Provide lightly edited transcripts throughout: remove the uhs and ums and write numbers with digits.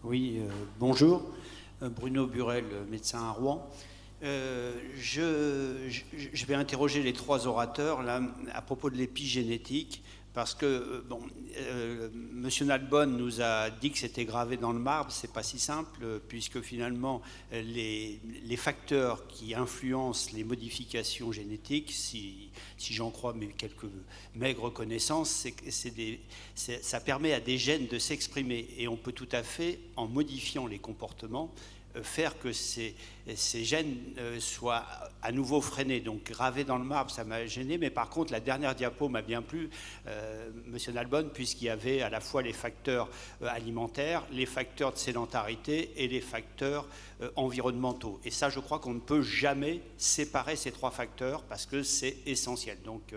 Oui, bonjour. Bruno Burel, médecin à Rouen. Je vais interroger les trois orateurs là, à propos de l'épigénétique, parce que Monsieur Nalbon nous a dit que c'était gravé dans le marbre. C'est pas si simple, puisque finalement les facteurs qui influencent les modifications génétiques, si j'en crois mes quelques maigres connaissances, ça permet à des gènes de s'exprimer, et on peut tout à fait, en modifiant les comportements, faire que ces gènes soient à nouveau freinés. Donc gravé dans le marbre, ça m'a gêné, mais par contre la dernière diapo m'a bien plu, Monsieur Nalbon, puisqu'il y avait à la fois les facteurs alimentaires, les facteurs de sédentarité et les facteurs environnementaux. Et ça, je crois qu'on ne peut jamais séparer ces trois facteurs, parce que c'est essentiel. Donc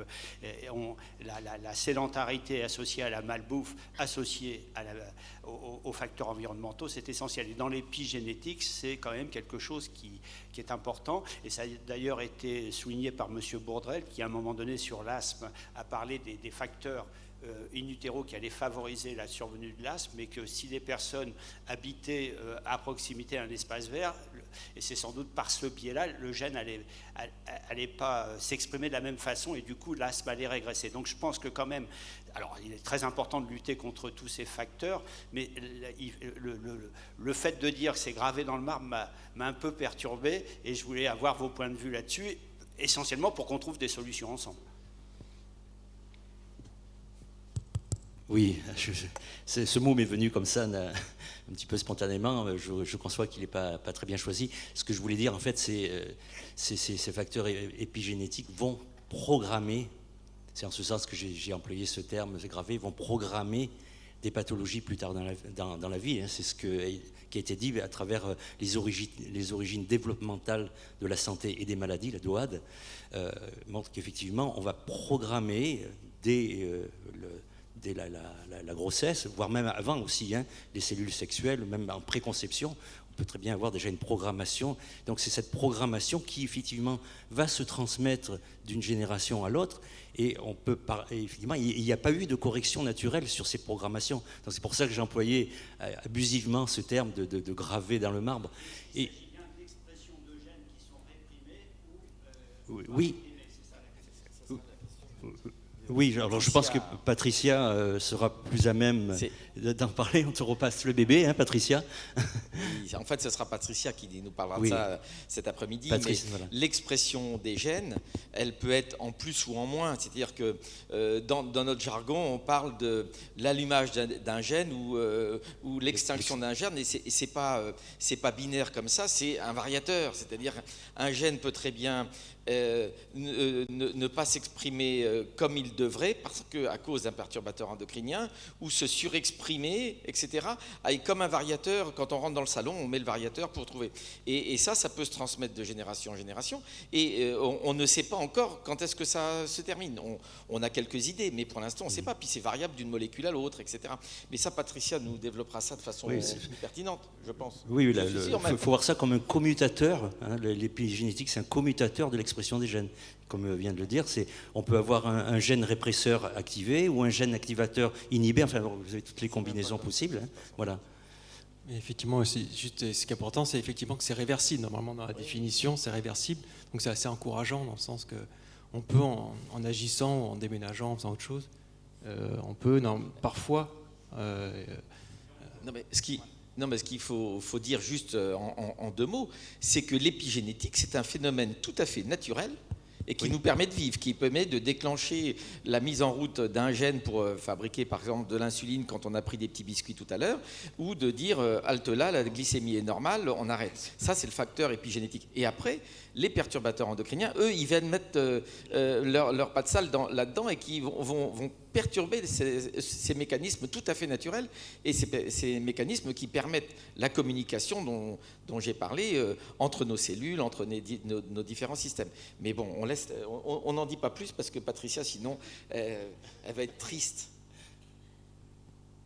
la sédentarité associée à la malbouffe, associée aux facteurs environnementaux, c'est essentiel. Et dans l'épigénétique, c'est quand même quelque chose qui est important. Et ça a d'ailleurs été souligné par M. Bourdrel, qui à un moment donné sur l'asthme a parlé des facteurs in utero qui allaient favoriser la survenue de l'asthme, mais que si les personnes habitaient à proximité d'un espace vert, et c'est sans doute par ce biais-là, le gène allait pas s'exprimer de la même façon, et du coup l'asthme allait régresser. Donc je pense que quand même, alors il est très important de lutter contre tous ces facteurs, mais le fait de dire que c'est gravé dans le marbre m'a un peu perturbé, et je voulais avoir vos points de vue là-dessus, essentiellement pour qu'on trouve des solutions ensemble. Oui, ce mot m'est venu comme ça, un petit peu spontanément. Je conçois qu'il n'est pas très bien choisi. Ce que je voulais dire, en fait, ces facteurs épigénétiques vont programmer, c'est en ce sens que j'ai employé ce terme, c'est gravé, vont programmer des pathologies plus tard dans la vie. C'est ce qui a été dit à travers les origines développementales de la santé et des maladies, la DOAD, montre qu'effectivement, on va programmer dès la grossesse, voire même avant aussi, les cellules sexuelles, même en préconception, on peut très bien avoir déjà une programmation. Donc c'est cette programmation qui effectivement va se transmettre d'une génération à l'autre, et effectivement, il n'y a pas eu de correction naturelle sur ces programmations. Donc c'est pour ça que j'ai employé abusivement ce terme de graver dans le marbre. Et oui. Oui, alors je pense que Patricia sera plus à même d'en parler. On te repasse le bébé, Patricia. Oui, en fait, ce sera Patricia qui nous parlera de ça cet après-midi. Mais voilà. L'expression des gènes, elle peut être en plus ou en moins. C'est-à-dire que dans notre jargon, on parle de l'allumage d'un gène ou l'extinction d'un gène, et c'est pas binaire comme ça, c'est un variateur. C'est-à-dire un gène peut très bien ne pas s'exprimer comme il devrait parce qu'à cause d'un perturbateur endocrinien, ou se surexprimer, etc. Et comme un variateur, quand on rentre dans le salon, on met le variateur pour trouver. Et ça peut se transmettre de génération en génération. Et on ne sait pas encore quand est-ce que ça se termine. On a quelques idées, mais pour l'instant, on ne sait pas. Puis c'est variable d'une molécule à l'autre, etc. Mais ça, Patricia nous développera ça de façon pertinente, je pense. Oui, il faut voir ça comme un commutateur. L'épigénétique, c'est un commutateur de l'expression des gènes. Comme vient de le dire, on peut avoir un gène répresseur activé ou un gène activateur inhibé. Enfin, vous avez toutes les combinaisons possibles. Voilà. Mais effectivement, ce qui est important, c'est effectivement que c'est réversible. Normalement, dans la définition, c'est réversible. Donc c'est assez encourageant dans le sens qu'on peut, en agissant, en déménageant, en faisant autre chose, on peut parfois... Non, mais ce qu'il faut dire juste en deux mots, c'est que l'épigénétique, c'est un phénomène tout à fait naturel et qui nous permet de vivre, qui permet de déclencher la mise en route d'un gène pour fabriquer par exemple de l'insuline quand on a pris des petits biscuits tout à l'heure, ou de dire halte là, la glycémie est normale, on arrête. Ça, c'est le facteur épigénétique. Et après, les perturbateurs endocriniens, eux, ils viennent mettre leur pas de sale là-dedans et qui vont perturber ces mécanismes tout à fait naturels, et ces mécanismes qui permettent la communication dont j'ai parlé entre nos cellules, entre nos différents systèmes. Mais bon, on n'en dit pas plus parce que Patricia, sinon, elle va être triste.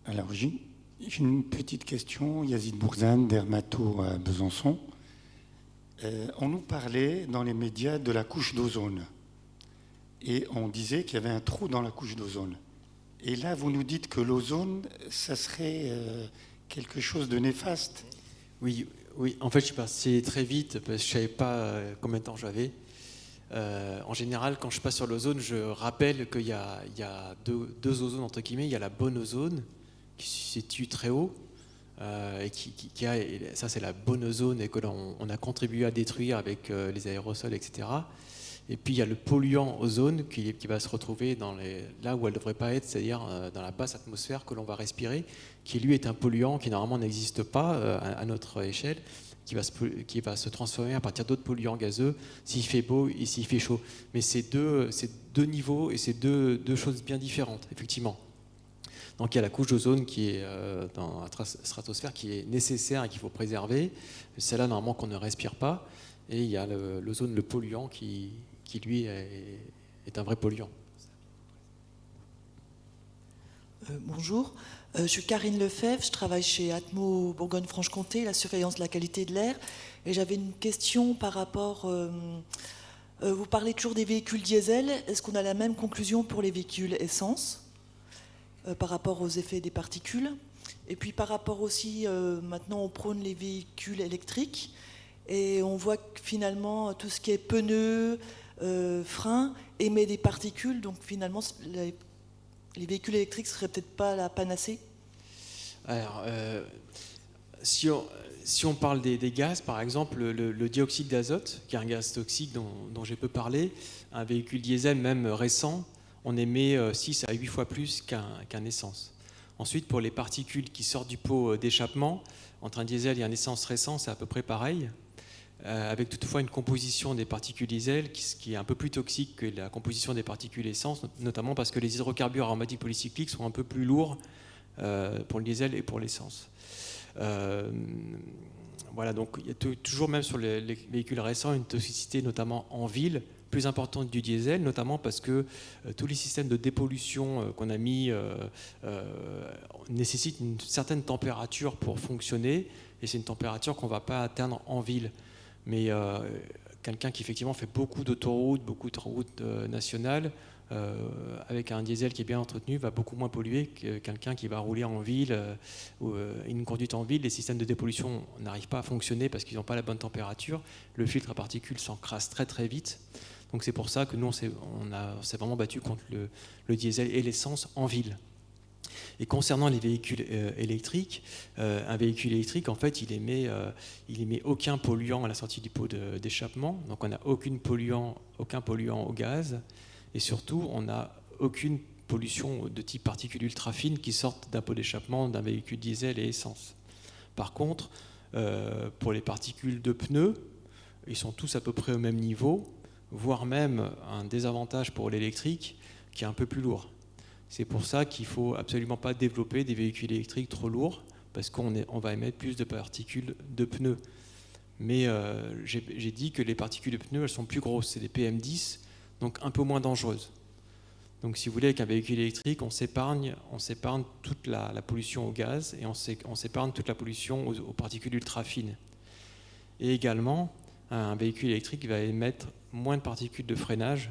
Alors, j'ai une petite question. Yazid Bourzane, dermato à Besançon. On nous parlait dans les médias de la couche d'ozone. Et on disait qu'il y avait un trou dans la couche d'ozone. Et là, vous nous dites que l'ozone, ça serait quelque chose de néfaste. Oui, en fait, je suis passé très vite parce que je ne savais pas combien de temps j'avais. En général, quand je passe sur l'ozone, je rappelle qu'il y a deux ozones, entre guillemets. Il y a la bonne ozone qui se situe très haut, et ça c'est la bonne ozone et que l'on a contribué à détruire avec les aérosols, etc. Et puis il y a le polluant ozone qui va se retrouver là où elle ne devrait pas être, c'est-à-dire dans la basse atmosphère que l'on va respirer, qui lui est un polluant qui normalement n'existe pas à notre échelle, qui va se transformer à partir d'autres polluants gazeux s'il fait beau et s'il fait chaud. Mais c'est deux niveaux et c'est deux choses bien différentes, effectivement. Donc il y a la couche d'ozone qui est dans la stratosphère, qui est nécessaire et qu'il faut préserver. Celle-là, normalement, qu'on ne respire pas. Et il y a l'ozone, le polluant, qui lui, est un vrai polluant. Bonjour, je suis Karine Lefebvre, je travaille chez Atmo Bourgogne-Franche-Comté, la surveillance de la qualité de l'air. Et j'avais une question par rapport... vous parlez toujours des véhicules diesel. Est-ce qu'on a la même conclusion pour les véhicules essence par rapport aux effets des particules? Et puis par rapport aussi, maintenant on prône les véhicules électriques. Et on voit que finalement tout ce qui est pneus, freins émet des particules. Donc finalement les véhicules électriques ne seraient peut-être pas la panacée? Alors, si on parle des gaz, par exemple, le dioxyde d'azote, qui est un gaz toxique dont j'ai peu parlé, un véhicule diesel même récent, on émet 6 à 8 fois plus qu'un essence. Ensuite, pour les particules qui sortent du pot d'échappement, entre un diesel et un essence récent, c'est à peu près pareil, avec toutefois une composition des particules diesel qui est un peu plus toxique que la composition des particules essence, notamment parce que les hydrocarbures aromatiques polycycliques sont un peu plus lourds pour le diesel et pour l'essence. Voilà, donc il y a toujours, même sur les véhicules récents, une toxicité, notamment en ville, plus importante du diesel, notamment parce que tous les systèmes de dépollution qu'on a mis nécessitent une certaine température pour fonctionner, et c'est une température qu'on ne va pas atteindre en ville. Mais quelqu'un qui effectivement fait beaucoup d'autoroutes, beaucoup de routes nationales, avec un diesel qui est bien entretenu, va beaucoup moins polluer que quelqu'un qui va rouler en ville. Une conduite en ville, les systèmes de dépollution n'arrivent pas à fonctionner parce qu'ils n'ont pas la bonne température. Le filtre à particules s'encrasse très très vite. Donc c'est pour ça que nous, on s'est vraiment battu contre le diesel et l'essence en ville. Et concernant les véhicules électriques, un véhicule électrique, en fait, il émet aucun polluant à la sortie du pot d'échappement. Donc on n'a aucun polluant au gaz. Et surtout, on n'a aucune pollution de type particules ultra fines qui sortent d'un pot d'échappement d'un véhicule diesel et essence. Par contre, pour les particules de pneus, ils sont tous à peu près au même niveau, voire même un désavantage pour l'électrique qui est un peu plus lourd. C'est pour ça qu'il ne faut absolument pas développer des véhicules électriques trop lourds, parce qu'on va émettre plus de particules de pneus. Mais j'ai dit que les particules de pneus, elles sont plus grosses, c'est des PM10, donc un peu moins dangereuses. Donc si vous voulez, avec un véhicule électrique, on s'épargne toute la pollution au gaz, et on s'épargne toute la pollution aux particules ultra fines. Et également, un véhicule électrique va émettre moins de particules de freinage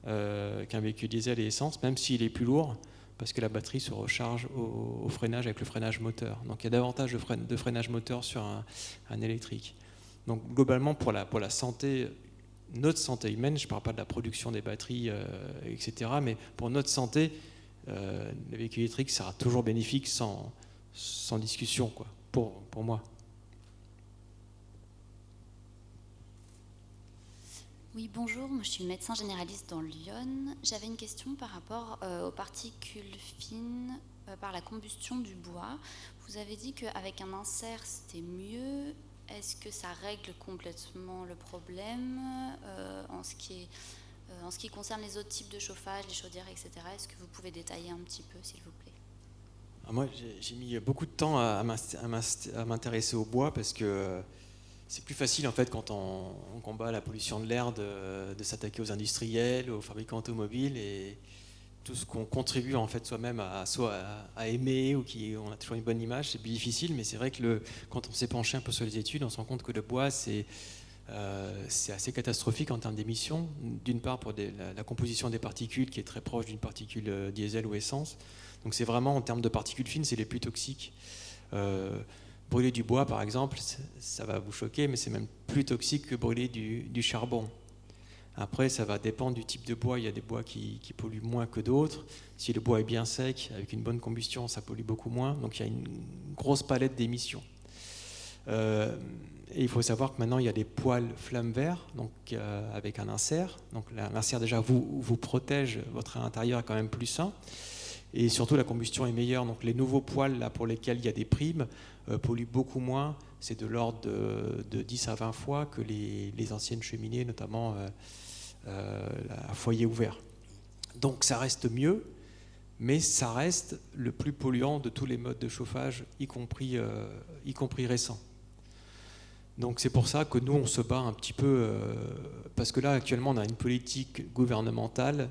qu'un véhicule diesel et essence, même s'il est plus lourd, parce que la batterie se recharge au freinage avec le freinage moteur. Donc il y a davantage de freinage moteur sur un électrique. Donc globalement, pour la santé, notre santé humaine, je ne parle pas de la production des batteries, etc., mais pour notre santé, le véhicule électrique sera toujours bénéfique sans discussion, quoi, pour moi. Oui, bonjour, moi je suis médecin généraliste dans Lyon. J'avais une question par rapport aux particules fines par la combustion du bois. Vous avez dit qu'avec un insert c'était mieux. Est-ce que ça règle complètement le problème en ce qui concerne les autres types de chauffage, les chaudières, etc. Est-ce que vous pouvez détailler un petit peu, s'il vous plaît? Moi, j'ai mis beaucoup de temps à m'intéresser au bois parce que c'est plus facile en fait quand on combat la pollution de l'air de s'attaquer aux industriels, aux fabricants automobiles et tout ce qu'on contribue en fait soi-même à aimer ou on a toujours une bonne image, c'est plus difficile. Mais c'est vrai que quand on s'est penché un peu sur les études, on se rend compte que le bois c'est assez catastrophique en termes d'émissions. D'une part pour la composition des particules qui est très proche d'une particule diesel ou essence. Donc c'est vraiment en termes de particules fines, c'est les plus toxiques. Brûler du bois, par exemple, ça va vous choquer, mais c'est même plus toxique que brûler du charbon. Après, ça va dépendre du type de bois. Il y a des bois qui polluent moins que d'autres. Si le bois est bien sec, avec une bonne combustion, ça pollue beaucoup moins. Donc il y a une grosse palette d'émissions. Et il faut savoir que maintenant, il y a des poêles flamme vert, donc avec un insert. Donc l'insert, déjà, vous protège, votre intérieur est quand même plus sain. Et surtout, la combustion est meilleure. Donc les nouveaux poêles là, pour lesquels il y a des primes polluent beaucoup moins. C'est de l'ordre de 10 à 20 fois que les anciennes cheminées, notamment à foyer ouvert. Donc ça reste mieux, mais ça reste le plus polluant de tous les modes de chauffage, y compris récents. Donc c'est pour ça que nous, on se bat un petit peu, parce que là, actuellement, on a une politique gouvernementale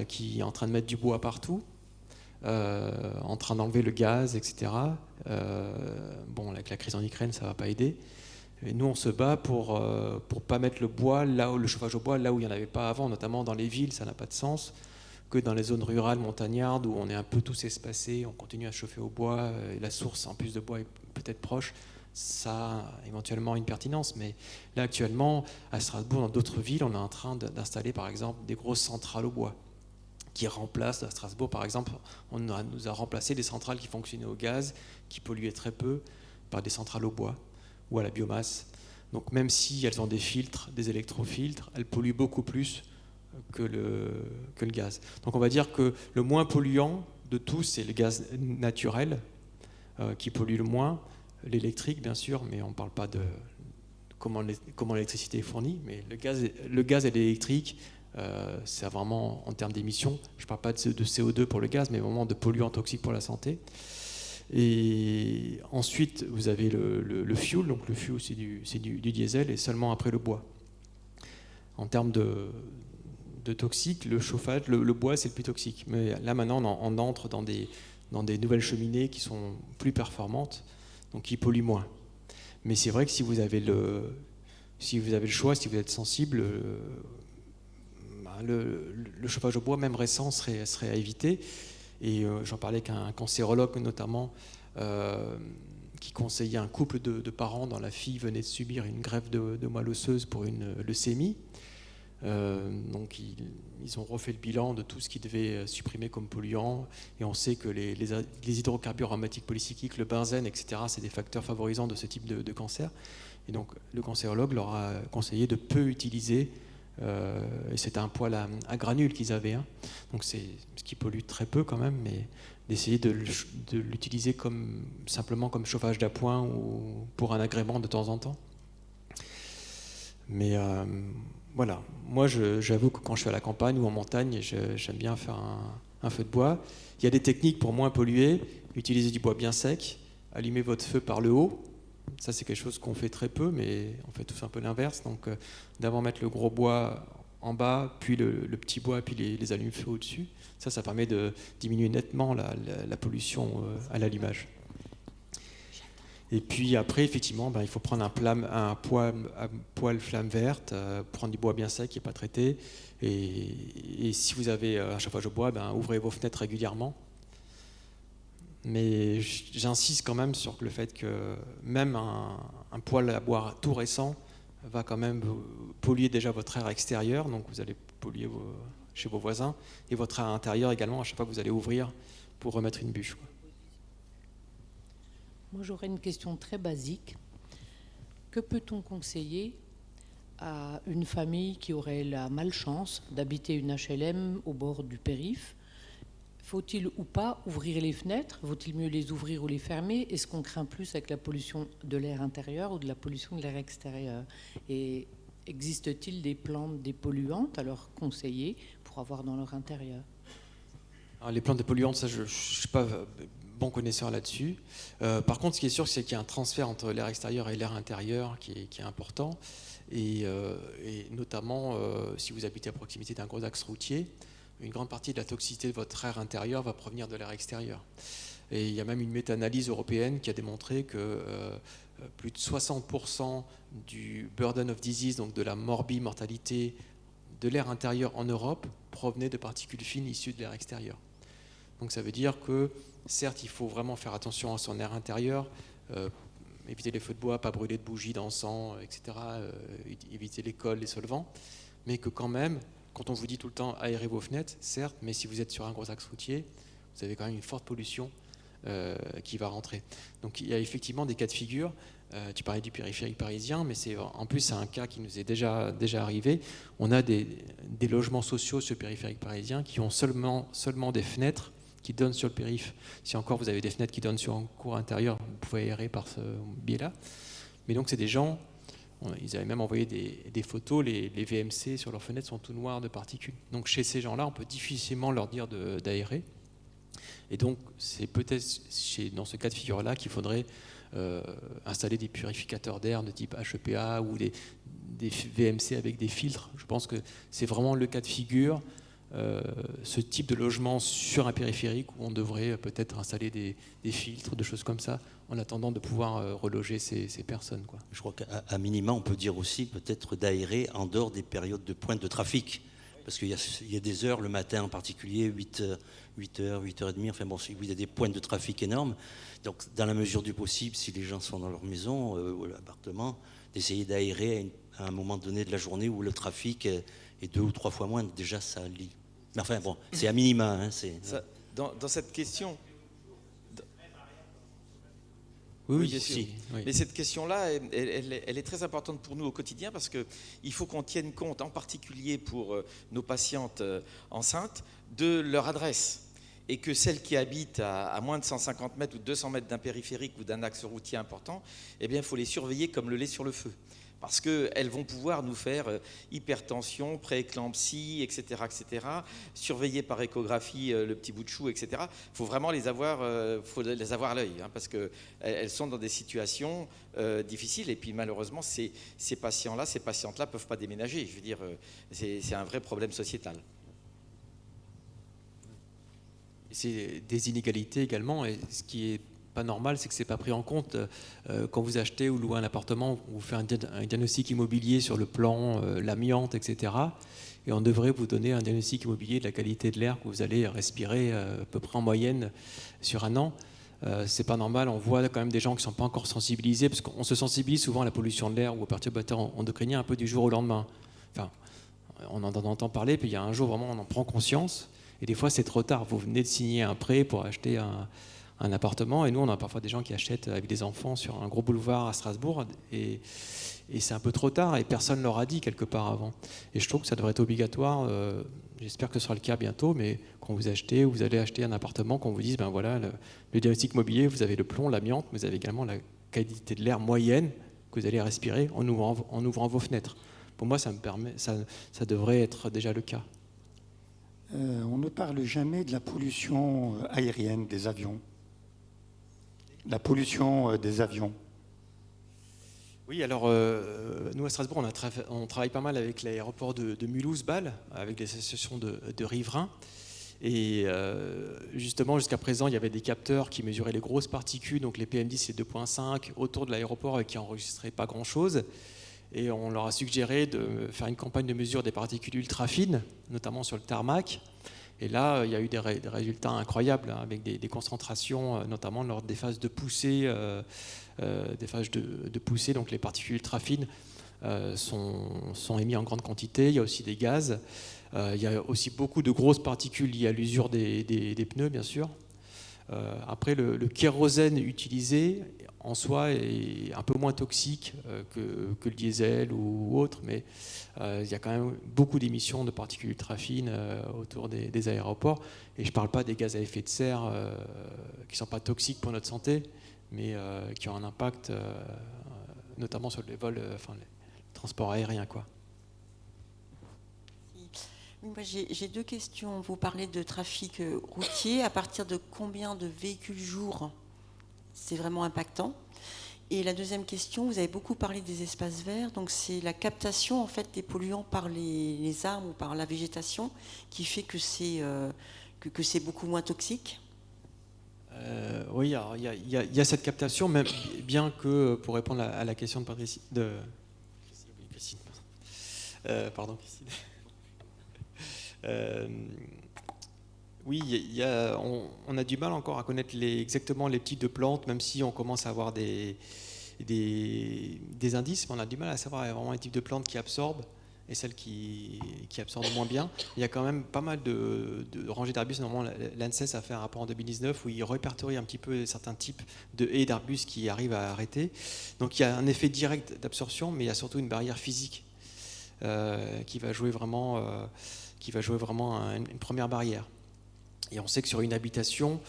qui est en train de mettre du bois partout, en train d'enlever le gaz, etc. Bon, avec la crise en Ukraine, ça ne va pas aider. Et nous, on se bat pour pas mettre le bois là où le chauffage au bois là où il n'y en avait pas avant, notamment dans les villes, ça n'a pas de sens. Que dans les zones rurales, montagnardes, où on est un peu tous espacés, on continue à chauffer au bois, et la source en plus de bois est peut-être proche, ça a éventuellement une pertinence. Mais là, actuellement, à Strasbourg, dans d'autres villes, on est en train d'installer par exemple des grosses centrales au bois qui remplacent, à Strasbourg par exemple, nous a remplacé des centrales qui fonctionnaient au gaz, qui polluaient très peu, par des centrales au bois ou à la biomasse. Donc même si elles ont des filtres, des électrofiltres, elles polluent beaucoup plus que le gaz. Donc on va dire que le moins polluant de tous, c'est le gaz naturel qui pollue le moins, l'électrique bien sûr, mais on ne parle pas de comment l'électricité est fournie, mais le gaz et l'électrique, c'est vraiment en termes d'émissions, je ne parle pas de CO2 pour le gaz, mais vraiment de polluants toxiques pour la santé. Et ensuite, vous avez le fuel, donc le fuel c'est du diesel, et seulement après le bois. En termes de toxiques, le chauffage, le bois c'est le plus toxique. Mais là maintenant on entre dans des nouvelles cheminées qui sont plus performantes, donc qui polluent moins. Mais c'est vrai que si vous avez le choix, si vous êtes sensible, le chauffage au bois, même récent, serait à éviter. Et j'en parlais avec un cancérologue notamment, qui conseillait un couple de parents dont la fille venait de subir une greffe de moelle osseuse pour une leucémie. Donc ils ont refait le bilan de tout ce qu'ils devaient supprimer comme polluants, et on sait que les hydrocarbures aromatiques polycycliques, le benzène, etc., c'est des facteurs favorisants de ce type de cancer. Et donc le cancérologue leur a conseillé de peu utiliser, et c'était un poêle à granules qu'ils avaient, hein. Donc c'est ce qui pollue très peu quand même, mais d'essayer de l'utiliser simplement comme chauffage d'appoint ou pour un agrément de temps en temps. Mais voilà, moi j'avoue que quand je suis à la campagne ou en montagne, j'aime bien faire un feu de bois. Il y a des techniques pour moins polluer, utiliser du bois bien sec, allumer votre feu par le haut. Ça c'est quelque chose qu'on fait très peu, mais on fait tous un peu l'inverse. Donc d'abord mettre le gros bois en bas, puis le petit bois, puis les allumes-feu au-dessus. Ça permet de diminuer nettement la pollution à l'allumage. Et puis après, effectivement, il faut prendre un poêle flamme verte, prendre du bois bien sec qui n'est pas traité. Et si vous avez un chauffage au bois, ouvrez vos fenêtres régulièrement. Mais j'insiste quand même sur le fait que même un poêle à bois tout récent va quand même polluer déjà votre air extérieur, donc vous allez polluer chez vos voisins, et votre air intérieur également à chaque fois que vous allez ouvrir pour remettre une bûche. Moi, j'aurais une question très basique. Que peut-on conseiller à une famille qui aurait la malchance d'habiter une HLM au bord du périph'? Faut-il ou pas ouvrir les fenêtres? Vaut-il mieux les ouvrir ou les fermer? Est-ce qu'on craint plus avec la pollution de l'air intérieur ou de la pollution de l'air extérieur? Et existe-t-il des plantes dépolluantes à leur conseiller pour avoir dans leur intérieur? Alors, les plantes dépolluantes, ça, je ne suis pas bon connaisseur là-dessus. Par contre, ce qui est sûr, c'est qu'il y a un transfert entre l'air extérieur et l'air intérieur qui est important. Et notamment, si vous habitez à proximité d'un gros axe routier, une grande partie de la toxicité de votre air intérieur va provenir de l'air extérieur. Et il y a même une méta-analyse européenne qui a démontré que plus de 60% du burden of disease, donc de la mortalité de l'air intérieur en Europe, provenait de particules fines issues de l'air extérieur. Donc ça veut dire que certes, il faut vraiment faire attention à son air intérieur, éviter les feux de bois, pas brûler de bougies, d'encens, etc., éviter les cols, les solvants, mais que quand même, quand on vous dit tout le temps aérez vos fenêtres, certes, mais si vous êtes sur un gros axe routier, vous avez quand même une forte pollution qui va rentrer. Donc il y a effectivement des cas de figure. Tu parlais du périphérique parisien, mais en plus c'est un cas qui nous est déjà arrivé. On a des logements sociaux sur le périphérique parisien qui ont seulement des fenêtres qui donnent sur le périph'. Si encore vous avez des fenêtres qui donnent sur un cours intérieur, vous pouvez aérer par ce biais-là. Mais donc c'est des gens, ils avaient même envoyé des photos, les VMC sur leurs fenêtres sont tout noirs de particules. Donc chez ces gens-là, on peut difficilement leur dire d'aérer. Et donc c'est peut-être dans ce cas de figure-là qu'il faudrait installer des purificateurs d'air de type HEPA ou des VMC avec des filtres. Je pense que c'est vraiment le cas de figure, ce type de logement sur un périphérique où on devrait peut-être installer des filtres, des choses comme ça, en attendant de pouvoir reloger ces personnes, quoi. Je crois qu'à minima, on peut dire aussi peut-être d'aérer en dehors des périodes de pointe de trafic. Parce qu'il y a des heures, le matin en particulier, 8h, 8h30, enfin bon, il y a des pointes de trafic énormes. Donc, dans la mesure du possible, si les gens sont dans leur maison ou l'appartement, d'essayer d'aérer à un moment donné de la journée où le trafic est 2 ou 3 fois moins. Déjà, ça lie. Mais enfin, bon, c'est à minima. Hein, dans cette question... Oui, bien sûr. Oui. Mais cette question-là, elle est très importante pour nous au quotidien parce qu'il faut qu'on tienne compte, en particulier pour nos patientes enceintes, de leur adresse. Et que celles qui habitent à moins de 150 mètres ou 200 mètres d'un périphérique ou d'un axe routier important, eh bien, il faut les surveiller comme le lait sur le feu. Parce qu'elles vont pouvoir nous faire hypertension, prééclampsie, etc., etc., surveiller par échographie le petit bout de chou, etc. Il faut vraiment les avoir à l'œil, hein, parce qu'elles sont dans des situations difficiles. Et puis malheureusement, ces patients-là, ces patientes-là ne peuvent pas déménager. Je veux dire, c'est un vrai problème sociétal. C'est des inégalités également, et ce qui est pas normal, c'est que c'est pas pris en compte quand vous achetez ou louez un appartement, vous faites un diagnostic immobilier sur le plan, l'amiante, etc. Et on devrait vous donner un diagnostic immobilier de la qualité de l'air que vous allez respirer à peu près en moyenne sur un an. C'est pas normal, on voit quand même des gens qui sont pas encore sensibilisés, parce qu'on se sensibilise souvent à la pollution de l'air ou aux perturbateurs endocriniens un peu du jour au lendemain. Enfin, on en entend parler, puis il y a un jour vraiment on en prend conscience. Et des fois, c'est trop tard. Vous venez de signer un prêt pour acheter un appartement. Et nous, on a parfois des gens qui achètent avec des enfants sur un gros boulevard à Strasbourg. Et c'est un peu trop tard. Et personne ne leur a dit quelque part avant. Et je trouve que ça devrait être obligatoire. J'espère que ce sera le cas bientôt. Mais quand vous allez acheter un appartement, qu'on vous dise, ben voilà, le diagnostic immobilier, vous avez le plomb, l'amiante, mais vous avez également la qualité de l'air moyenne que vous allez respirer en ouvrant vos fenêtres. Pour moi, ça devrait être déjà le cas. On ne parle jamais de la pollution aérienne des avions. La pollution des avions. Oui, alors nous à Strasbourg, on travaille pas mal avec l'aéroport de Mulhouse-Bâle, avec les associations de riverains. Et justement, jusqu'à présent, il y avait des capteurs qui mesuraient les grosses particules, donc les PM10 et 2.5, autour de l'aéroport et qui n'enregistraient pas grand-chose. Et on leur a suggéré de faire une campagne de mesure des particules ultra fines, notamment sur le tarmac. Et là, il y a eu des résultats incroyables, hein, avec des concentrations, notamment lors des phases de poussée. Donc les particules ultra fines sont émises en grande quantité. Il y a aussi des gaz. Il y a aussi beaucoup de grosses particules liées à l'usure des pneus, bien sûr. Après, le kérosène utilisé en soi est un peu moins toxique que le diesel ou autre, mais il y a quand même beaucoup d'émissions de particules ultra fines autour des aéroports. Et je ne parle pas des gaz à effet de serre qui ne sont pas toxiques pour notre santé, mais qui ont un impact notamment sur les vols, les transports aériens, quoi. Moi, j'ai 2 questions. Vous parlez de trafic routier. À partir de combien de véhicules jour c'est vraiment impactant? Et la deuxième question, vous avez beaucoup parlé des espaces verts. Donc c'est la captation en fait des polluants par les arbres ou par la végétation qui fait que c'est beaucoup moins toxique. Oui, il y a cette captation, même bien que pour répondre à la question de Patricie, Christine. Oui, on a du mal encore à connaître exactement les types de plantes, même si on commence à avoir des indices, mais on a du mal à savoir vraiment les types de plantes qui absorbent et celles qui absorbent moins bien. Il y a quand même pas mal de rangées d'arbustes. Normalement, l'ANSES a fait un rapport en 2019 où il répertorie un petit peu certains types de haies d'arbustes qui arrivent à arrêter. Donc il y a un effet direct d'absorption, mais il y a surtout une barrière physique qui va jouer vraiment une première barrière. Et on sait que sur une habitation,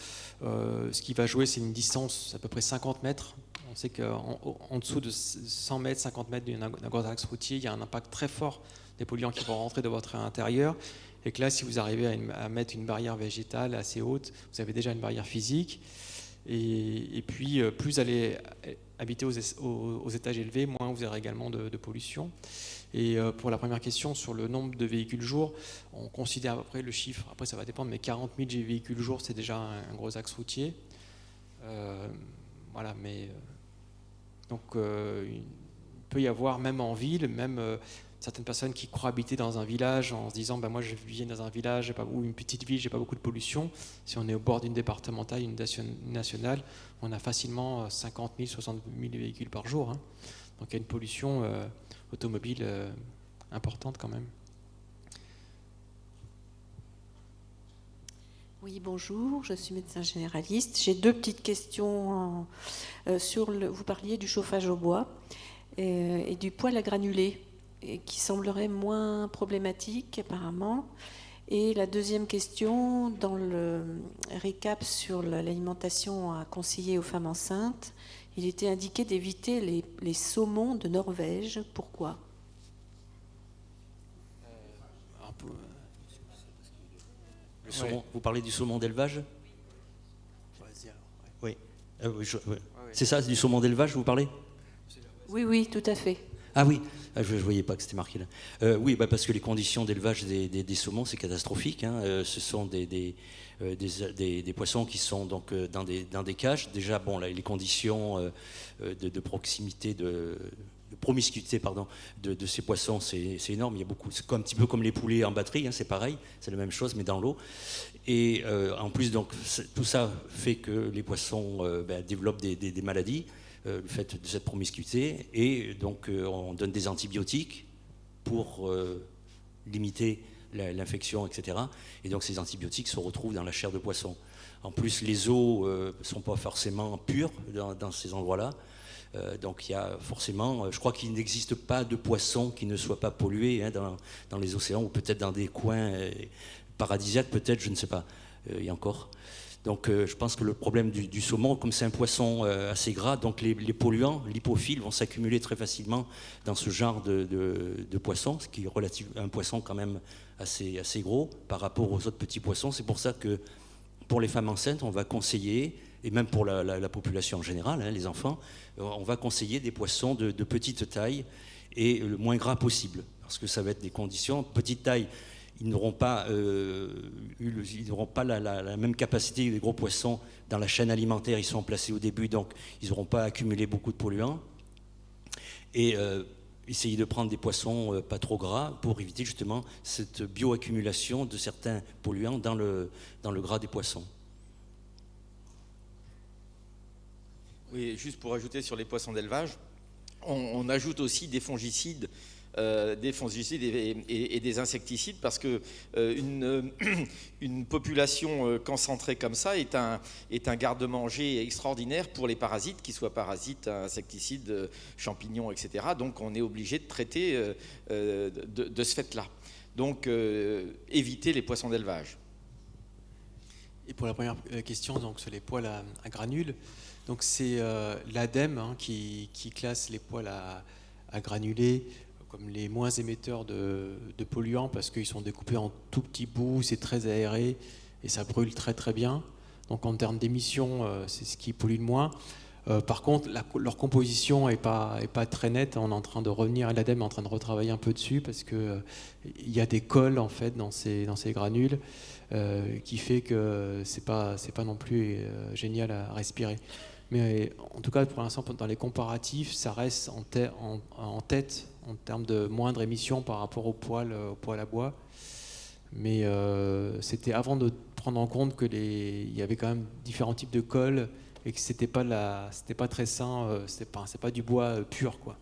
ce qui va jouer, c'est une distance à peu près 50 mètres. On sait qu'en dessous de 100 mètres, 50 mètres d'un gros axe routier, il y a un impact très fort des polluants qui vont rentrer de votre intérieur. Et que là, si vous arrivez à mettre une barrière végétale assez haute, vous avez déjà une barrière physique. Et puis, plus vous allez habiter aux étages élevés, moins vous aurez également de pollution. Et pour la première question, sur le nombre de véhicules jour, on considère à peu près le chiffre, après ça va dépendre, mais 40 000 véhicules jour, c'est déjà un gros axe routier. Voilà, mais donc il peut y avoir, même en ville, certaines personnes qui croient habiter dans un village en se disant moi je vis dans un village ou une petite ville, j'ai pas beaucoup de pollution. Si on est au bord d'une départementale, une nationale, on a facilement 50 000, 60 000 véhicules par jour. Hein. Donc il y a une pollution automobile importante quand même. Oui, bonjour, je suis médecin généraliste. J'ai deux petites questions. Vous parliez du chauffage au bois et du poêle à granulés, qui semblerait moins problématique apparemment. Et la deuxième question, dans le récap sur l'alimentation à conseiller aux femmes enceintes, il était indiqué d'éviter les saumons de Norvège. Pourquoi ? Le saumon, vous parlez du saumon d'élevage ? Oui. C'est ça, c'est du saumon d'élevage, vous parlez ? Oui, tout à fait. Ah oui, je ne voyais pas que c'était marqué là. Oui, parce que les conditions d'élevage des saumons, c'est catastrophique. Hein. Ce sont des poissons qui sont donc dans des cages. Déjà, bon, là, les conditions de proximité, de promiscuité de ces poissons, c'est énorme. Il y a beaucoup, c'est un petit peu comme les poulets en batterie, hein, c'est pareil, c'est la même chose, mais dans l'eau. Et en plus, donc, tout ça fait que les poissons développent des maladies. Le fait de cette promiscuité, et donc on donne des antibiotiques pour limiter l'infection, etc. Et donc ces antibiotiques se retrouvent dans la chair de poisson. En plus, les eaux ne sont pas forcément pures dans ces endroits-là. Donc il y a forcément, je crois qu'il n'existe pas de poisson qui ne soit pas pollué hein, dans les océans, ou peut-être dans des coins paradisiaques, peut-être, je ne sais pas, et encore. Donc je pense que le problème du saumon, comme c'est un poisson assez gras, donc les polluants, lipophiles, vont s'accumuler très facilement dans ce genre de poisson, ce qui est un poisson quand même assez gros par rapport aux autres petits poissons. C'est pour ça que pour les femmes enceintes, on va conseiller, et même pour la population en général, hein, les enfants, on va conseiller des poissons de petite taille et le moins gras possible, parce que ça va être des conditions. Petite taille, ils n'auront pas la même capacité que les gros poissons dans la chaîne alimentaire. Ils sont placés au début, donc ils n'auront pas accumulé beaucoup de polluants. Et essayer de prendre des poissons pas trop gras pour éviter justement cette bioaccumulation de certains polluants dans le gras des poissons. Oui, juste pour ajouter sur les poissons d'élevage, on ajoute aussi des fongicides et des insecticides, parce que une population concentrée comme ça est un garde-manger extraordinaire pour les parasites, qu'ils soient parasites, insecticides, champignons, etc. Donc on est obligé de traiter de ce fait-là. Donc éviter les poissons d'élevage. Et pour la première question, donc sur les poêles à granules, donc c'est l'ADEME qui classe les poêles à granulés comme les moins émetteurs de polluants, parce qu'ils sont découpés en tout petits bouts, c'est très aéré et ça brûle très très bien. Donc en termes d'émissions, c'est ce qui pollue le moins. Par contre, leur composition est pas très nette. On est en train de revenir, l'ADEME est en train de retravailler un peu dessus, parce que il y a des cols en fait dans ces granules qui fait que c'est pas non plus génial à respirer. Mais en tout cas, pour l'instant, dans les comparatifs, ça reste en tête en termes de moindre émission par rapport au poêle à bois. Mais c'était avant de prendre en compte qu'il y avait quand même différents types de colle et que c'était pas très sain, c'est pas du bois pur, quoi.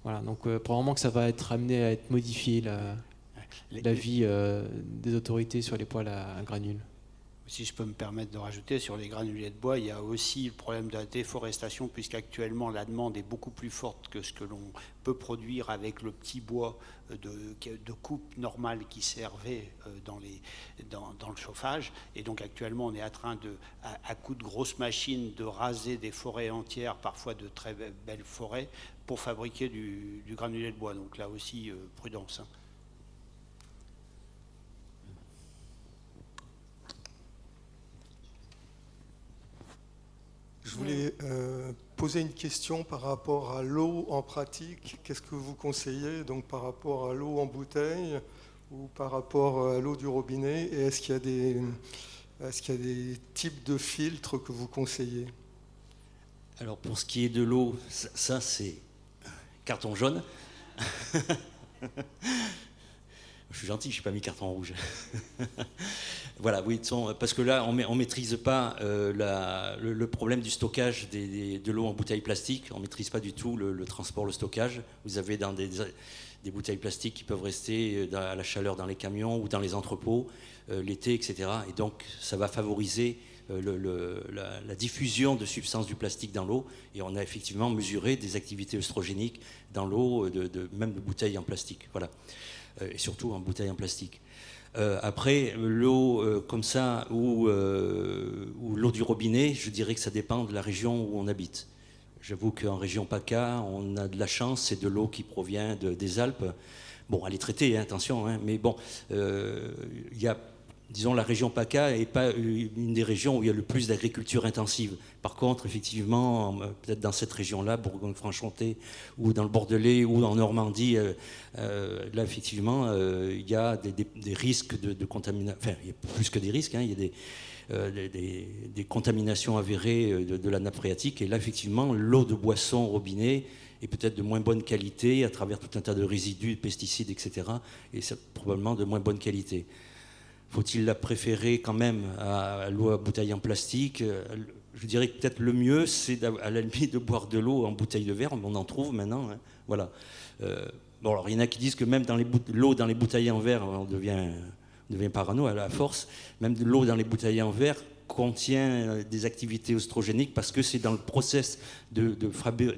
Voilà, donc probablement que ça va être amené à être modifié l'avis des autorités sur les poêles à granules. Si je peux me permettre de rajouter, sur les granulés de bois, il y a aussi le problème de la déforestation, puisqu'actuellement la demande est beaucoup plus forte que ce que l'on peut produire avec le petit bois de coupe normale qui servait dans le chauffage. Et donc actuellement, on est en train, à coup de grosses machines, de raser des forêts entières, parfois de très belles forêts, pour fabriquer du granulé de bois. Donc là aussi, prudence. Je voulais poser une question par rapport à l'eau en pratique. Qu'est-ce que vous conseillez donc par rapport à l'eau en bouteille ou par rapport à l'eau du robinet? Et est-ce qu'il y a des types de filtres que vous conseillez? Alors pour ce qui est de l'eau, ça c'est carton jaune. Je suis gentil, je n'ai pas mis carton rouge. Voilà, oui, parce que là, on ne maîtrise pas le problème du stockage de l'eau en bouteille plastique. On ne maîtrise pas du tout le transport, le stockage. Vous avez dans des bouteilles plastiques qui peuvent rester à la chaleur dans les camions ou dans les entrepôts l'été, etc. Et donc, ça va favoriser la diffusion de substances du plastique dans l'eau. Et on a effectivement mesuré des activités œstrogéniques dans l'eau, même de bouteilles en plastique. Voilà. Et surtout en bouteille en plastique. Après, l'eau comme ça ou l'eau du robinet, je dirais que ça dépend de la région où on habite. J'avoue qu'en région PACA, on a de la chance, c'est de l'eau qui provient des Alpes. Bon, elle est traitée, hein, attention, hein, mais bon, il y a, disons, la région PACA n'est pas une des régions où il y a le plus d'agriculture intensive. Par contre, effectivement, peut-être dans cette région-là, Bourgogne-Franche-Comté, ou dans le Bordelais, ou en Normandie, là, effectivement, il y a des risques de contamination. Enfin, il y a plus que des risques, hein, il y a des contaminations avérées de la nappe phréatique. Et là, effectivement, l'eau de boisson au robinet est peut-être de moins bonne qualité, à travers tout un tas de résidus, de pesticides, etc. Et c'est probablement de moins bonne qualité. Faut-il la préférer quand même à l'eau à bouteille en plastique? Je dirais que peut-être le mieux, c'est à la limite de boire de l'eau en bouteille de verre, mais on en trouve maintenant. Hein. Voilà. Bon, alors il y en a qui disent que même dans l'eau dans les bouteilles en verre, on devient parano à la force. Même de l'eau dans les bouteilles en verre contient des activités œstrogéniques parce que c'est dans le process de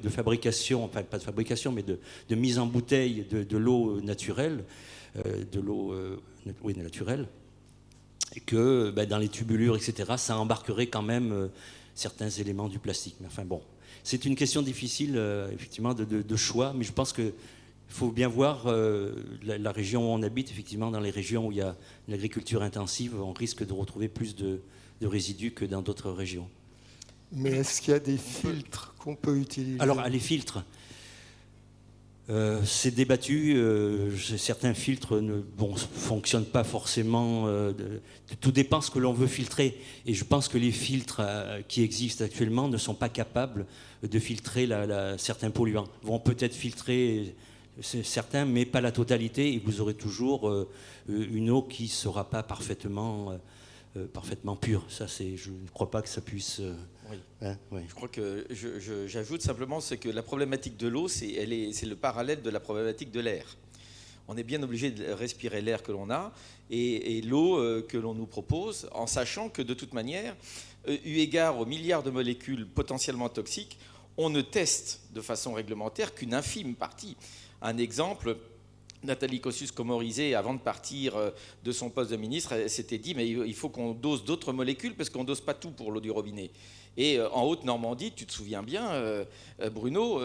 fabrication, enfin pas de fabrication, mais de mise en bouteille de l'eau naturelle, naturelle. Et que dans les tubulures, etc., ça embarquerait quand même certains éléments du plastique. Mais enfin bon, c'est une question difficile, effectivement, de choix, mais je pense qu'il faut bien voir la région où on habite. Effectivement, dans les régions où il y a l'agriculture intensive, on risque de retrouver plus de résidus que dans d'autres régions. Mais est-ce qu'il y a des filtres qu'on peut utiliser? Alors, les filtres, c'est débattu. Certains filtres ne fonctionnent pas forcément. Tout dépend de ce que l'on veut filtrer. Et je pense que les filtres qui existent actuellement ne sont pas capables de filtrer certains polluants. Ils vont peut-être filtrer certains, mais pas la totalité. Et vous aurez toujours une eau qui ne sera pas parfaitement pure. Ça, je ne crois pas que ça puisse... Oui. Hein, oui. Je crois que j'ajoute simplement, c'est que la problématique de l'eau, c'est le parallèle de la problématique de l'air. On est bien obligé de respirer l'air que l'on a et l'eau que l'on nous propose, en sachant que de toute manière, eu égard aux milliards de molécules potentiellement toxiques, on ne teste de façon réglementaire qu'une infime partie. Un exemple, Nathalie Kosciusko-Morizet, avant de partir de son poste de ministre, elle s'était dit mais il faut qu'on dose d'autres molécules parce qu'on ne dose pas tout pour l'eau du robinet. Et en Haute-Normandie, tu te souviens bien, Bruno,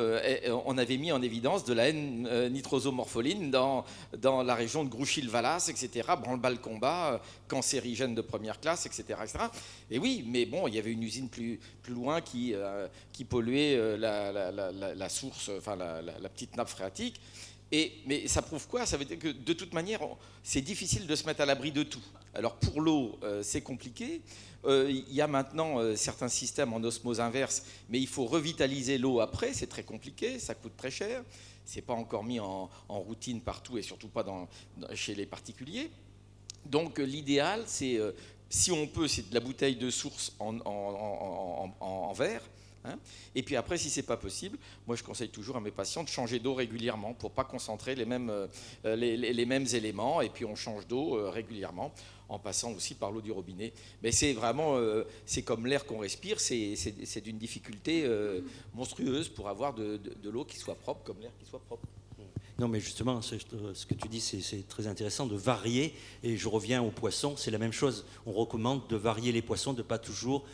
on avait mis en évidence de la N-nitrosomorpholine dans la région de Grouchy-le-Valas, etc., branle-bas le combat, cancérigène de première classe, etc., etc. Et oui, mais bon, il y avait une usine plus loin qui polluait la source, enfin la petite nappe phréatique. Mais ça prouve quoi? Ça veut dire que de toute manière, c'est difficile de se mettre à l'abri de tout. Alors pour l'eau, c'est compliqué. Il y a maintenant certains systèmes en osmose inverse, mais il faut revitaliser l'eau après. C'est très compliqué, ça coûte très cher. C'est pas encore mis en routine partout et surtout pas chez les particuliers. Donc l'idéal, c'est Si on peut, c'est de la bouteille de source en verre. Hein. Et puis après, si ce n'est pas possible, moi je conseille toujours à mes patients de changer d'eau régulièrement pour ne pas concentrer les mêmes éléments. Et puis on change d'eau régulièrement en passant aussi par l'eau du robinet. Mais c'est vraiment, c'est comme l'air qu'on respire, c'est d'une difficulté monstrueuse pour avoir de l'eau qui soit propre comme l'air qui soit propre. Non, mais justement, ce que tu dis, c'est très intéressant de varier. Et je reviens aux poissons, c'est la même chose. On recommande de varier les poissons, de ne pas toujours,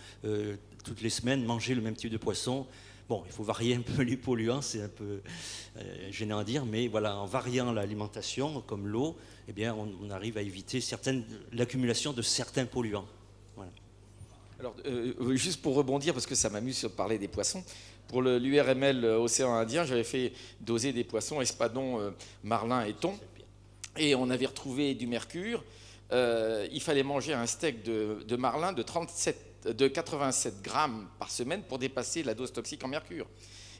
toutes les semaines, manger le même type de poisson. Bon, il faut varier un peu les polluants, c'est un peu gênant à dire, mais voilà, en variant l'alimentation, comme l'eau, eh bien, on arrive à éviter l'accumulation de certains polluants. Voilà. Alors, juste pour rebondir, parce que ça m'amuse de parler des poissons, pour l'URML Océan Indien, j'avais fait doser des poissons, espadons, marlins et thons, et on avait retrouvé du mercure. Il fallait manger un steak de marlin de 87 grammes par semaine pour dépasser la dose toxique en mercure,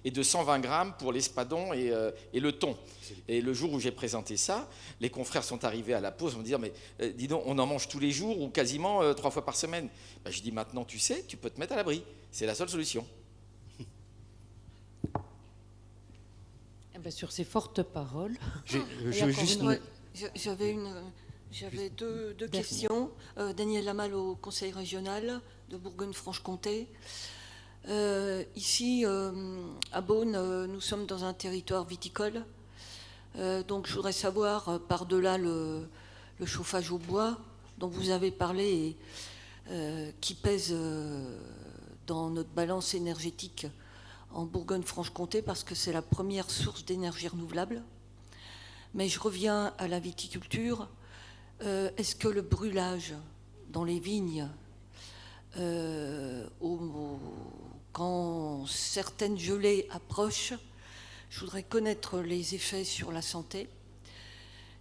et de 120 grammes pour l'espadon et le thon. Et le jour où j'ai présenté ça, les confrères sont arrivés à la pause, on me dit mais dis donc, on en mange tous les jours ou quasiment 3 fois par semaine. Ben, je dis maintenant tu sais, tu peux te mettre à l'abri, c'est la seule solution. Sur ces fortes paroles, j'avais deux questions. Daniel Lamal au Conseil régional de Bourgogne-Franche-Comté. Ici, à Beaune, nous sommes dans un territoire viticole. Donc je voudrais savoir, par-delà le chauffage au bois dont vous avez parlé et qui pèse dans notre balance énergétique en Bourgogne-Franche-Comté, parce que c'est la première source d'énergie renouvelable. Mais je reviens à la viticulture. Est-ce que le brûlage dans les vignes, quand certaines gelées approchent, je voudrais connaître les effets sur la santé.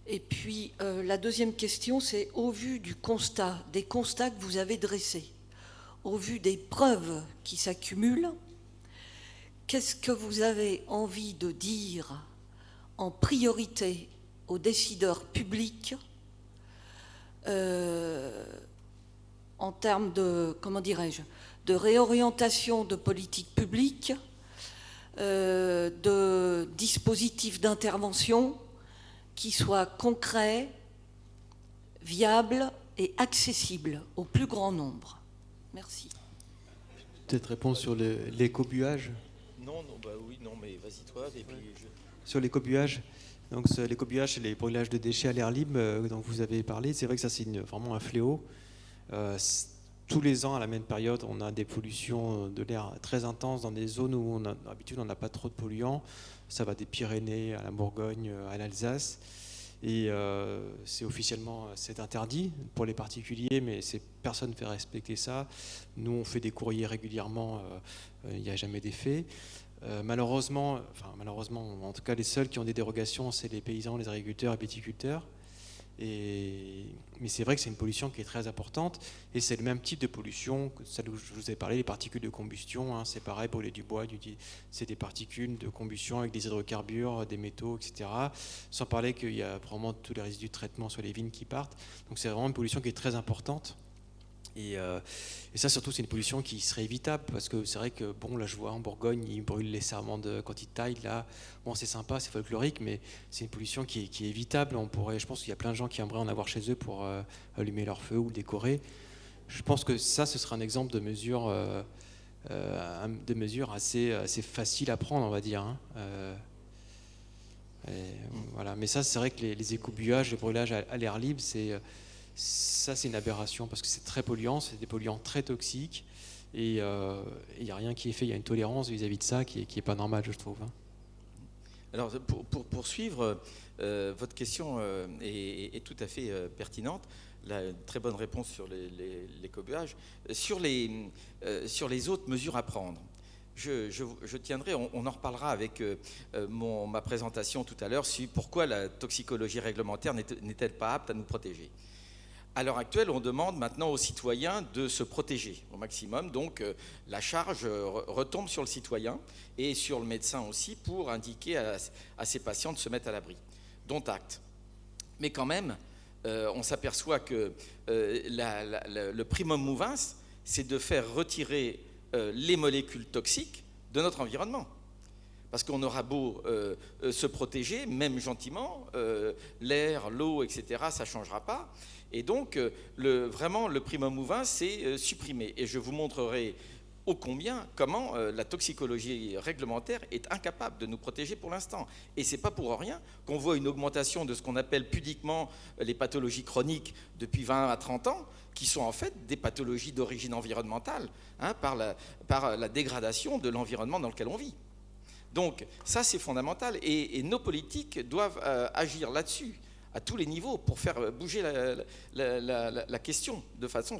Et puis la deuxième question, c'est au vu des constats que vous avez dressés, au vu des preuves qui s'accumulent, qu'est-ce que vous avez envie de dire en priorité aux décideurs publics en termes de, de réorientation de politique publique, de dispositifs d'intervention qui soient concrets, viables et accessibles au plus grand nombre? Merci. Peut-être répondre sur l'écobuage. Non, mais vas-y toi. Et puis Sur l'écobuage, donc l'écobuage, c'est les brûlages de déchets à l'air libre dont vous avez parlé. C'est vrai que ça, c'est vraiment un fléau. Tous les ans, à la même période, on a des pollutions de l'air très intenses dans des zones où d'habitude on n'a pas trop de polluants. Ça va des Pyrénées à la Bourgogne, à l'Alsace. Et c'est interdit pour les particuliers, mais personne ne fait respecter ça. Nous, on fait des courriers régulièrement, il n'y a jamais d'effet. Malheureusement, en tout cas, les seuls qui ont des dérogations, c'est les paysans, les agriculteurs et viticulteurs. Mais c'est vrai que c'est une pollution qui est très importante, et c'est le même type de pollution que celle où je vous ai parlé, les particules de combustion. Hein, c'est pareil, brûler du bois, c'est des particules de combustion avec des hydrocarbures, des métaux, etc. Sans parler qu'il y a probablement tous les résidus de traitement sur les vignes qui partent. Donc c'est vraiment une pollution qui est très importante. Et ça, surtout, c'est une pollution qui serait évitable, parce que c'est vrai que, bon, là, je vois en Bourgogne, ils brûlent les sarments quand ils taillent, là. Bon, c'est sympa, c'est folklorique, mais c'est une pollution qui est évitable. Je pense qu'il y a plein de gens qui aimeraient en avoir chez eux pour allumer leur feu ou le décorer. Je pense que ça, ce sera un exemple de mesure, assez facile à prendre, on va dire. Hein. Voilà. Mais ça, c'est vrai que les écobuages, les brûlages à l'air libre, c'est une aberration, parce que c'est très polluant, c'est des polluants très toxiques, et il n'y a rien qui est fait. Il y a une tolérance vis-à-vis de ça qui est pas normale, je trouve. Hein. Alors, pour poursuivre, votre question est tout à fait pertinente. Là, une très bonne réponse sur l'écobuage. Sur les autres mesures à prendre, je tiendrai, on en reparlera avec ma présentation tout à l'heure, sur pourquoi la toxicologie réglementaire n'est-elle pas apte à nous protéger. À l'heure actuelle, on demande maintenant aux citoyens de se protéger au maximum. Donc, la charge retombe sur le citoyen et sur le médecin aussi, pour indiquer à ses patients de se mettre à l'abri. Dont acte. Mais quand même, on s'aperçoit que le primum movens, c'est de faire retirer les molécules toxiques de notre environnement. Parce qu'on aura beau se protéger, même gentiment, l'air, l'eau, etc., ça ne changera pas. Et donc, vraiment, le primum movens, c'est supprimé. Et je vous montrerai ô combien comment la toxicologie réglementaire est incapable de nous protéger pour l'instant. Et ce n'est pas pour rien qu'on voit une augmentation de ce qu'on appelle pudiquement les pathologies chroniques depuis 20 à 30 ans, qui sont en fait des pathologies d'origine environnementale, hein, par la dégradation de l'environnement dans lequel on vit. Donc ça, c'est fondamental. Et nos politiques doivent agir là-dessus, à tous les niveaux, pour faire bouger la question de façon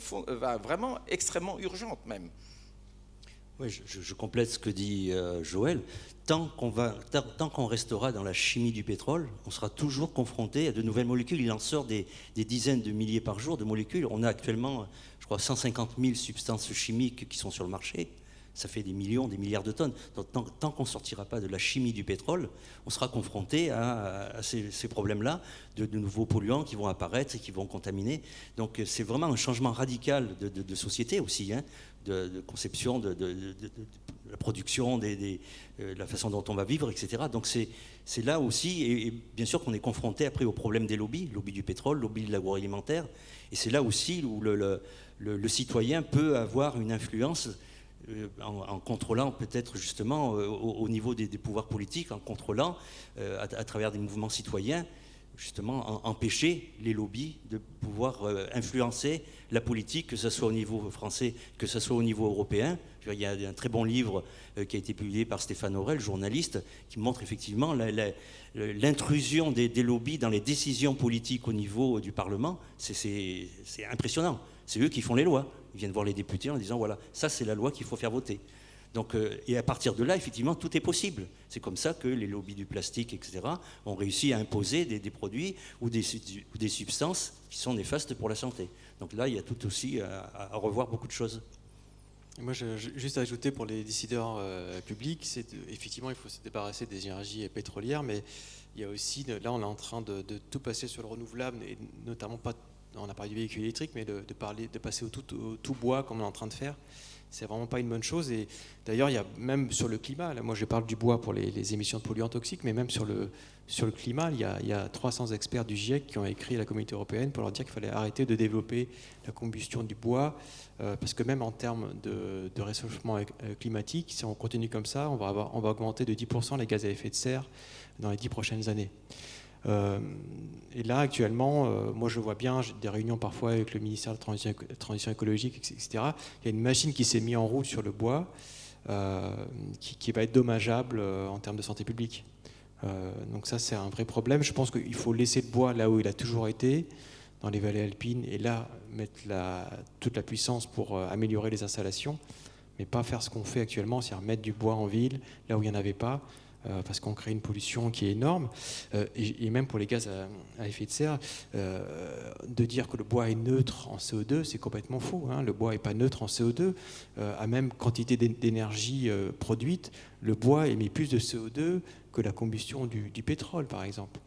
vraiment extrêmement urgente même. Oui, je complète ce que dit Joël. Tant qu'on restera dans la chimie du pétrole, on sera toujours confronté à de nouvelles molécules. Il en sort des dizaines de milliers par jour de molécules. On a actuellement, je crois, 150 000 substances chimiques qui sont sur le marché. Ça fait des millions, des milliards de tonnes. Donc, tant qu'on ne sortira pas de la chimie du pétrole, on sera confronté à ces problèmes-là, de nouveaux polluants qui vont apparaître et qui vont contaminer. Donc c'est vraiment un changement radical de société aussi, hein, de conception, de la production, la façon dont on va vivre, etc. Donc c'est là aussi, et bien sûr qu'on est confronté après au problème des lobbies du pétrole, lobby de l'agroalimentaire, et c'est là aussi où le citoyen peut avoir une influence en contrôlant peut-être justement au niveau des pouvoirs politiques, en contrôlant à travers des mouvements citoyens, justement empêcher les lobbies de pouvoir influencer la politique, que ce soit au niveau français, que ce soit au niveau européen. Il y a un très bon livre qui a été publié par Stéphane Aurel, journaliste, qui montre effectivement l'intrusion des lobbies dans les décisions politiques au niveau du Parlement. C'est impressionnant. C'est eux qui font les lois. Ils viennent voir les députés en disant voilà, ça c'est la loi qu'il faut faire voter. Donc, et à partir de là, effectivement, tout est possible. C'est comme ça que les lobbies du plastique, etc., ont réussi à imposer des produits ou des substances qui sont néfastes pour la santé. Donc là, il y a tout aussi à revoir beaucoup de choses. Et moi, juste à ajouter pour les décideurs publics, effectivement, il faut se débarrasser des énergies pétrolières, mais il y a aussi, là, on est en train de tout passer sur le renouvelable, et notamment pas, on a parlé du véhicule électrique, mais de passer au tout bois, comme on est en train de faire. C'est vraiment pas une bonne chose. Et d'ailleurs, il y a même sur le climat, là, moi je parle du bois pour les émissions de polluants toxiques, mais même sur le climat, il y a 300 experts du GIEC qui ont écrit à la Communauté européenne pour leur dire qu'il fallait arrêter de développer la combustion du bois, parce que même en termes de réchauffement climatique, si on continue comme ça, on va augmenter de 10% les gaz à effet de serre dans les 10 prochaines années. Et là, actuellement, moi je vois bien, j'ai des réunions parfois avec le ministère de la Transition écologique, etc. Il y a une machine qui s'est mise en route sur le bois qui va être dommageable en termes de santé publique. Donc ça, c'est un vrai problème. Je pense qu'il faut laisser le bois là où il a toujours été, dans les vallées alpines, et là, mettre toute la puissance pour améliorer les installations, mais pas faire ce qu'on fait actuellement, c'est-à-dire mettre du bois en ville, là où il n'y en avait pas, parce qu'on crée une pollution qui est énorme, et même pour les gaz à effet de serre, de dire que le bois est neutre en CO2, c'est complètement faux, hein. Le bois n'est pas neutre en CO2, à même quantité d'énergie produite, le bois émet plus de CO2 que la combustion du pétrole, par exemple.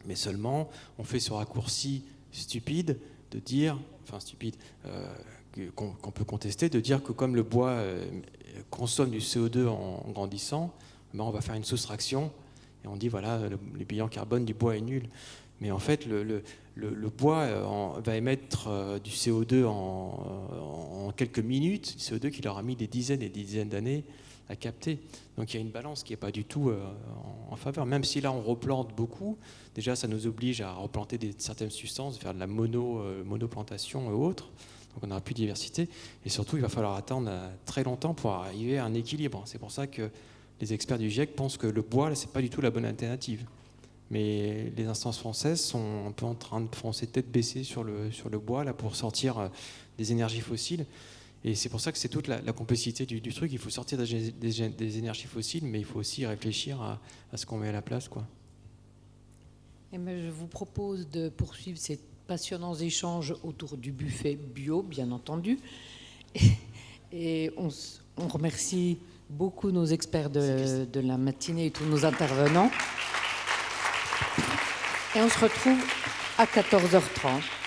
Mais seulement, on fait ce raccourci stupide de dire, qu'on peut contester, de dire que comme le bois consomme du CO2 en grandissant, ben on va faire une soustraction et on dit voilà, le bilan carbone du bois est nul. Mais en fait, le bois va émettre du CO2 en quelques minutes, du CO2 qui leur a mis des dizaines et des dizaines d'années à capter. Donc il y a une balance qui n'est pas du tout en faveur. Même si là on replante beaucoup, déjà ça nous oblige à replanter certaines substances, faire de la monoplantation et autres. Donc on n'aura plus de diversité. Et surtout, il va falloir attendre très longtemps pour arriver à un équilibre. C'est pour ça que les experts du GIEC pensent que le bois, ce n'est pas du tout la bonne alternative. Mais les instances françaises sont un peu en train de foncer tête baissée sur le bois là, pour sortir des énergies fossiles. Et c'est pour ça que c'est toute la complexité du truc. Il faut sortir des énergies fossiles, mais il faut aussi réfléchir à ce qu'on met à la place, quoi. Et ben, je vous propose de poursuivre ces passionnants échanges autour du buffet bio, bien entendu. Et on remercie beaucoup nos experts de la matinée et tous nos intervenants. Et on se retrouve à 14h30.